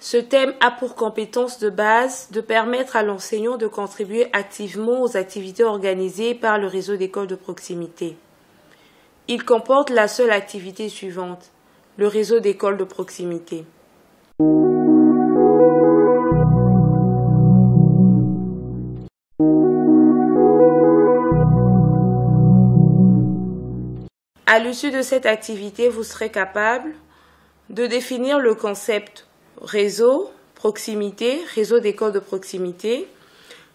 Ce thème a pour compétence de base de permettre à l'enseignant de contribuer activement aux activités organisées par le réseau d'écoles de proximité. Il comporte la seule activité suivante, le réseau d'écoles de proximité. À l'issue de cette activité, vous serez capable de définir le concept réseau, proximité, réseau d'écoles de proximité,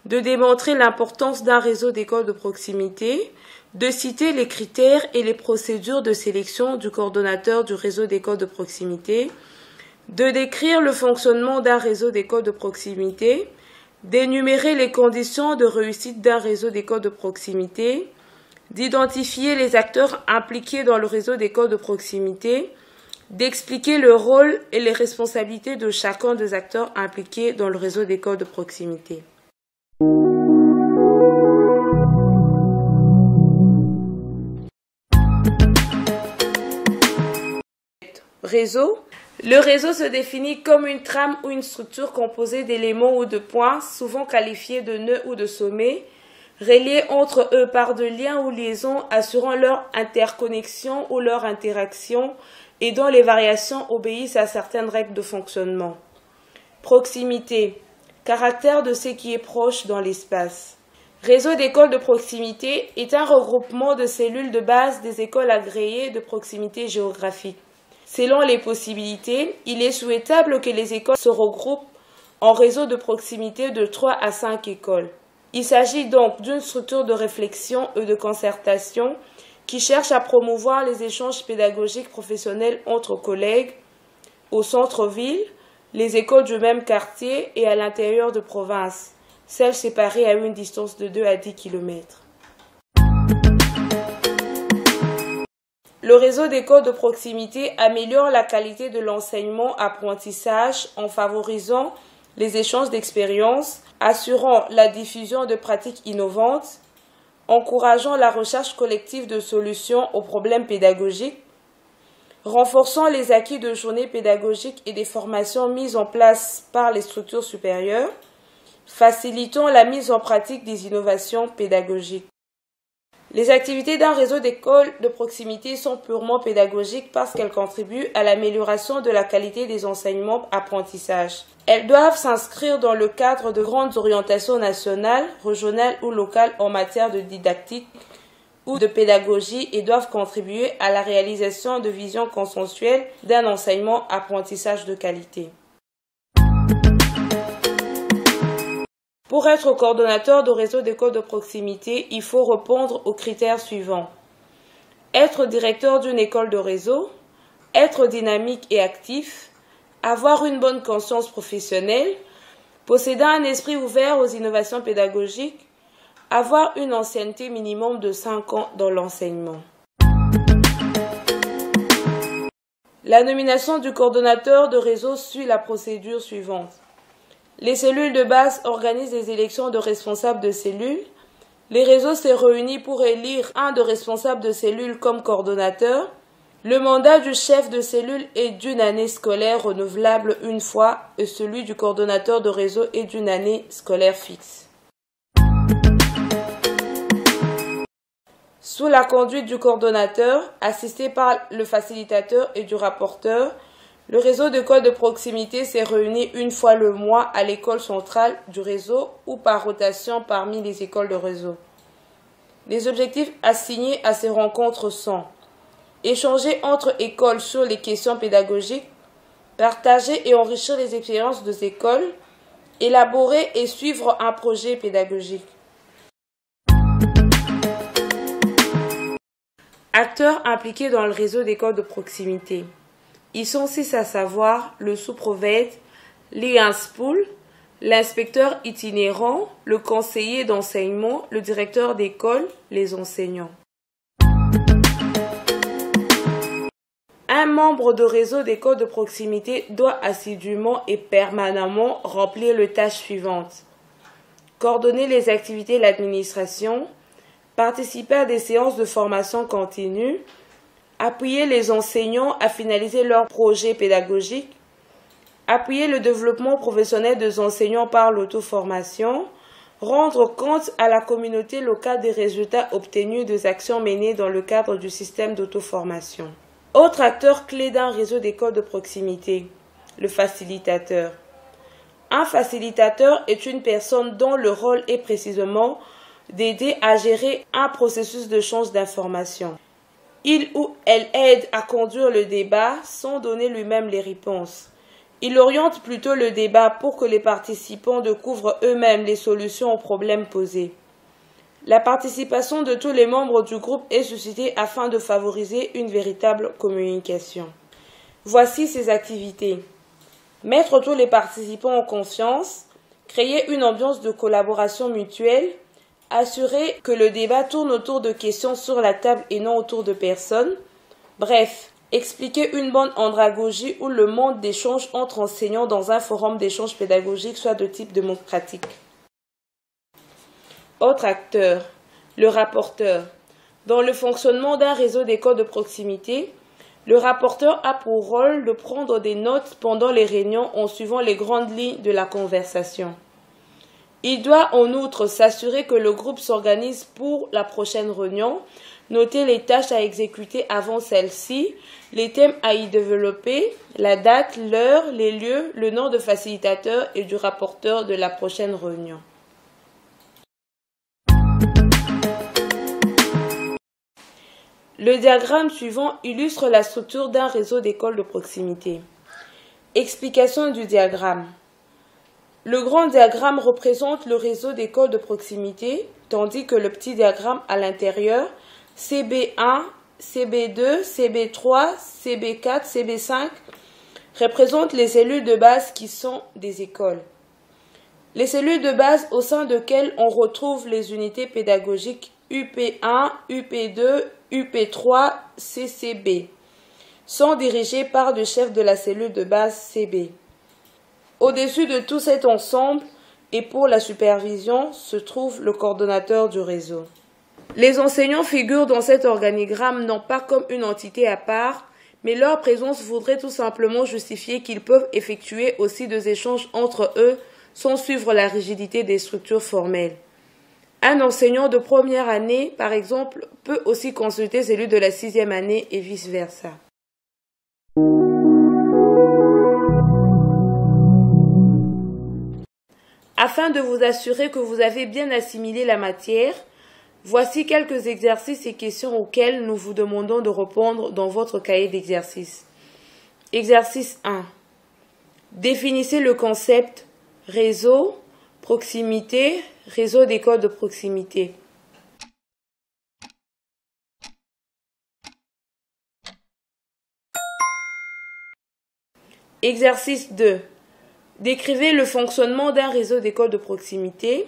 de démontrer l'importance d'un réseau d'écoles de proximité, de citer les critères et les procédures de sélection du coordonnateur du réseau d'écoles de proximité, de décrire le fonctionnement d'un réseau d'écoles de proximité, d'énumérer les conditions de réussite d'un réseau d'écoles de proximité, d'identifier les acteurs impliqués dans le réseau d'écoles de proximité, d'expliquer le rôle et les responsabilités de chacun des acteurs impliqués dans le réseau d'écoles de proximité. Réseau. Le réseau se définit comme une trame ou une structure composée d'éléments ou de points, souvent qualifiés de nœuds ou de sommets, reliés entre eux par de liens ou liaisons assurant leur interconnexion ou leur interaction et dont les variations obéissent à certaines règles de fonctionnement. Proximité, caractère de ce qui est proche dans l'espace. Réseau d'écoles de proximité est un regroupement de cellules de base des écoles agréées de proximité géographique. Selon les possibilités, il est souhaitable que les écoles se regroupent en réseau de proximité de 3 à 5 écoles. Il s'agit donc d'une structure de réflexion et de concertation qui cherche à promouvoir les échanges pédagogiques professionnels entre collègues au centre-ville, les écoles du même quartier et à l'intérieur de province, celles séparées à une distance de 2 à 10 km. Le réseau d'écoles de proximité améliore la qualité de l'enseignement-apprentissage en favorisant les échanges d'expériences, assurant la diffusion de pratiques innovantes, encourageant la recherche collective de solutions aux problèmes pédagogiques, renforçant les acquis de journées pédagogiques et des formations mises en place par les structures supérieures, facilitant la mise en pratique des innovations pédagogiques. Les activités d'un réseau d'écoles de proximité sont purement pédagogiques parce qu'elles contribuent à l'amélioration de la qualité des enseignements-apprentissages. Elles doivent s'inscrire dans le cadre de grandes orientations nationales, régionales ou locales en matière de didactique ou de pédagogie et doivent contribuer à la réalisation de visions consensuelles d'un enseignement-apprentissage de qualité. Pour être coordonnateur de réseau d'écoles de proximité, il faut répondre aux critères suivants. Être directeur d'une école de réseau, être dynamique et actif, avoir une bonne conscience professionnelle, posséder un esprit ouvert aux innovations pédagogiques, avoir une ancienneté minimum de 5 ans dans l'enseignement. La nomination du coordonnateur de réseau suit la procédure suivante. Les cellules de base organisent des élections de responsables de cellules. Les réseaux se réunissent pour élire un de responsables de cellules comme coordonnateur. Le mandat du chef de cellule est d'une année scolaire renouvelable une fois et celui du coordonnateur de réseau est d'une année scolaire fixe. Sous la conduite du coordonnateur, assisté par le facilitateur et du rapporteur, le réseau d'écoles de proximité s'est réuni une fois le mois à l'école centrale du réseau ou par rotation parmi les écoles de réseau. Les objectifs assignés à ces rencontres sont échanger entre écoles sur les questions pédagogiques, partager et enrichir les expériences des écoles, élaborer et suivre un projet pédagogique. Acteurs impliqués dans le réseau d'écoles de proximité. Ils sont 6 à savoir le sous-prophète, l'IANSPOL, l'inspecteur itinérant, le conseiller d'enseignement, le directeur d'école, les enseignants. Un membre de réseau d'écoles de proximité doit assidûment et permanemment remplir les tâches suivantes. Coordonner les activités de l'administration, participer à des séances de formation continue, appuyer les enseignants à finaliser leurs projets pédagogiques, Appuyer le développement professionnel des enseignants par l'auto-formation. Rendre compte à la communauté locale des résultats obtenus des actions menées dans le cadre du système d'auto-formation. Autre acteur clé d'un réseau d'écoles de proximité, le facilitateur. Un facilitateur est une personne dont le rôle est précisément d'aider à gérer un processus d'échange d'informations. Il ou elle aide à conduire le débat sans donner lui-même les réponses. Il oriente plutôt le débat pour que les participants découvrent eux-mêmes les solutions aux problèmes posés. La participation de tous les membres du groupe est suscitée afin de favoriser une véritable communication. Voici ces activités. Mettre tous les participants en confiance, créer une ambiance de collaboration mutuelle, assurer que le débat tourne autour de questions sur la table et non autour de personnes. Bref, expliquer une bonne andragogie ou le mode d'échange entre enseignants dans un forum d'échange pédagogique soit de type démocratique. Autre acteur, le rapporteur. Dans le fonctionnement d'un réseau d'écoles de proximité, le rapporteur a pour rôle de prendre des notes pendant les réunions en suivant les grandes lignes de la conversation. Il doit en outre s'assurer que le groupe s'organise pour la prochaine réunion, noter les tâches à exécuter avant celle-ci, les thèmes à y développer, la date, l'heure, les lieux, le nom de facilitateur et du rapporteur de la prochaine réunion. Le diagramme suivant illustre la structure d'un réseau d'écoles de proximité. Explication du diagramme. Le grand diagramme représente le réseau d'écoles de proximité, tandis que le petit diagramme à l'intérieur, CB1, CB2, CB3, CB4, CB5, représente les cellules de base qui sont des écoles. Les cellules de base au sein desquelles on retrouve les unités pédagogiques UP1, UP2, UP3, CCB sont dirigées par le chef de la cellule de base CB. Au-dessus de tout cet ensemble et pour la supervision se trouve le coordonnateur du réseau. Les enseignants figurent dans cet organigramme non pas comme une entité à part, mais leur présence voudrait tout simplement justifier qu'ils peuvent effectuer aussi des échanges entre eux sans suivre la rigidité des structures formelles. Un enseignant de première année, par exemple, peut aussi consulter celui de la 6e année et vice-versa. Afin de vous assurer que vous avez bien assimilé la matière, voici quelques exercices et questions auxquels nous vous demandons de répondre dans votre cahier d'exercice. Exercice 1. Définissez le concept réseau, proximité, réseau d'écoles de proximité. Exercice 2. Décrivez le fonctionnement d'un réseau d'écoles de proximité.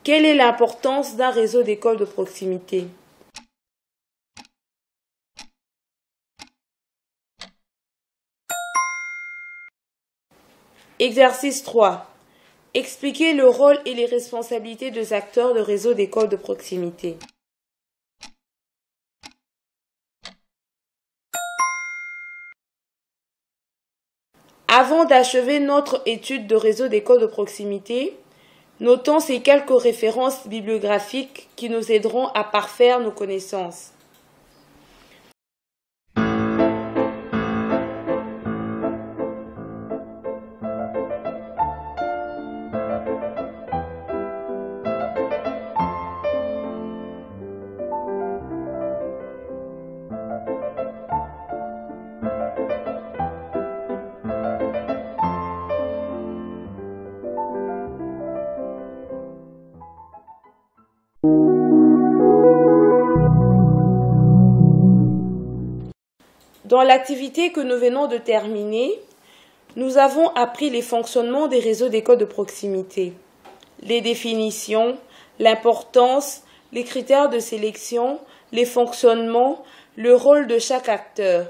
Quelle est l'importance d'un réseau d'écoles de proximité? Exercice 3. Expliquez le rôle et les responsabilités des acteurs de réseau d'écoles de proximité. Avant d'achever notre étude de réseau d'écoles de proximité, notons ces quelques références bibliographiques qui nous aideront à parfaire nos connaissances. Dans l'activité que nous venons de terminer, nous avons appris les fonctionnements des réseaux d'écoles de proximité, les définitions, l'importance, les critères de sélection, les fonctionnements, le rôle de chaque acteur.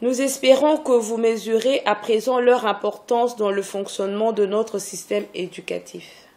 Nous espérons que vous mesurez à présent leur importance dans le fonctionnement de notre système éducatif.